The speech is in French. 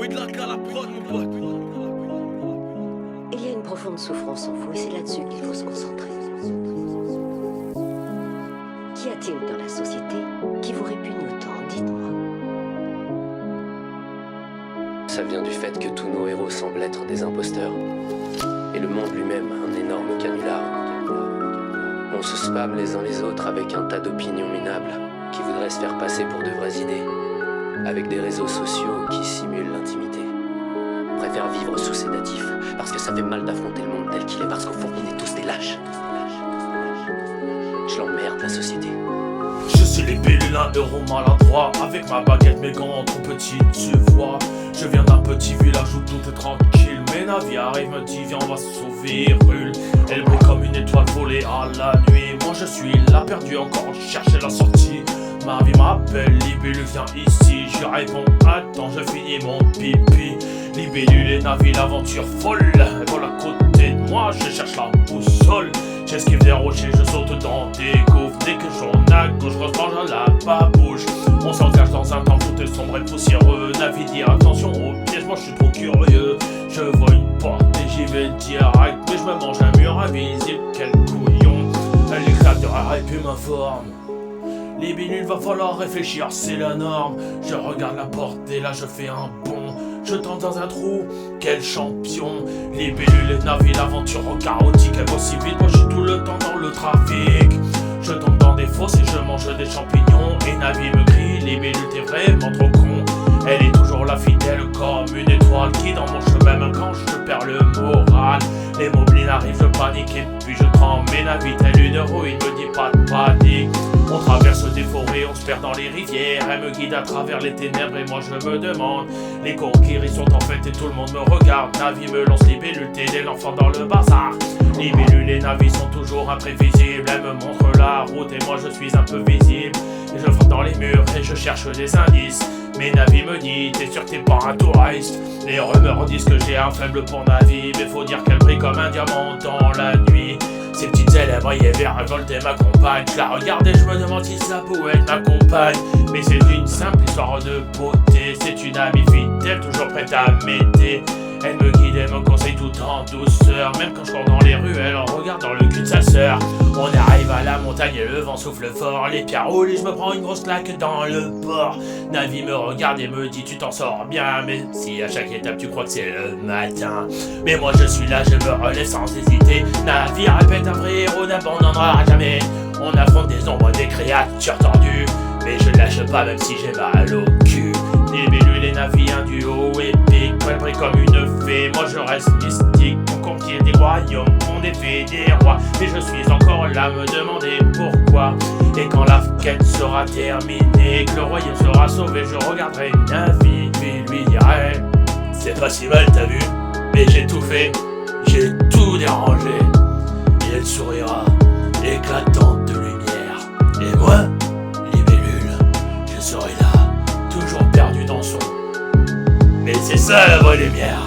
Il y a une profonde souffrance en vous et c'est là-dessus qu'il faut se concentrer. Qu'y a-t-il dans la société qui vous répugne autant? Dites-moi. Ça vient du fait que tous nos héros semblent être des imposteurs. Et le monde lui-même un énorme canular. On se spamme les uns les autres avec un tas d'opinions minables qui voudraient se faire passer pour de vraies idées. Avec des réseaux sociaux qui simulent l'intimité. On préfère vivre sous sédatif parce que ça fait mal d'affronter le monde tel qu'il est, parce qu'au fond on est tous des lâches. Je l'emmerde la société. Je suis l'épée, l'un héros maladroit. Avec ma baguette, mes gants trop petits, tu vois. Je viens d'un petit village où tout est tranquille. Mais Navi arrive, me dit viens on va se sauver. Rule, elle brille comme une étoile volée à la nuit. Moi je suis là perdu encore, chercher la sortie. Ma vie m'appelle, Libellule viens ici. Je réponds attends, je finis mon pipi. Libellule et Navi, l'aventure folle. Elle vole à côté de moi, je cherche la boussole. J'esquive des rochers, je saute dans des gouffres. Dès que je tourne à gauche, je reprends à la babouche. On s'engage dans un temps tout est sombre et poussiéreux. Navi dit attention aux pièges, moi je suis trop curieux. Je vois une porte et j'y vais direct. Mais je me mange un mur invisible, quel couillon. Elle éclate de rare et puis m'informe. Libellule, va falloir réfléchir, c'est la norme. Je regarde la porte et là je fais un bond. Je tombe dans un trou, quel champion. Libellule et Navi, l'aventure chaotique. Elle va si vite, moi je suis tout le temps dans le trafic. Je tombe dans des fosses et je mange des champignons. Et Navi me crie, Libellule t'es vraiment trop con. Elle est toujours là fidèle comme une étoile qui dans mon chemin même quand je perds le moral. Les moblins arrivent, je panique et puis je tremble. Mais Navi telle une héroïne me dit pas de panique. On traverse des forêts, on se perd dans les rivières. Elle me guide à travers les ténèbres et moi je me demande. Les conquérants sont en fête et tout le monde me regarde. Navi me lance Libellule, t'es l'enfant dans le bazar. Libellule et Navi sont toujours imprévisibles. Elle me montre la route et moi je suis un peu visible. Et je frappe dans les murs et je cherche des indices. Mais Navi me dit, t'es sûr que t'es pas un touriste. Les rumeurs disent que j'ai un faible pour Navi. Mais faut dire qu'elle brille comme un diamant dans la nuit. Ses petites ailes, elles brillaient vers révolter ma compagne. Je la regarde et je me demande si ça pouvait être ma compagne. Mais c'est une simple histoire de beauté. C'est une amie fidèle, toujours prête à m'aider. Elle me guide et me conseille tout en douceur. Même quand je cours dans les ruelles en regardant le cul de sa sœur. On arrive à la montagne et le vent souffle fort. Les pierres roulent et je me prends une grosse claque dans le port. Navi me regarde et me dit tu t'en sors bien. Mais si à chaque étape tu crois que c'est le matin. Mais moi je suis là, je me relève sans hésiter. Navi répète un vrai héros n'abandonnera jamais. On affronte des ombres, des créatures tordues. Mais je lâche pas même si j'ai mal au cul. Libellule et Navi, un duo épique. Elle brille comme une fée, moi je reste mystique. On conquiert des royaumes, on défait des rois. Mais je suis encore là, me demander pourquoi. Et quand la quête sera terminée, que le royaume sera sauvé, je regarderai Navi. Puis lui dirai, c'est pas si mal t'as vu, mais j'ai tout fait, j'ai tout dérangé. Et elle sourira, éclatante de lumière. Et moi, Libellule, je serai là, toujours perdu dans son. Mais c'est ça la vraie lumière.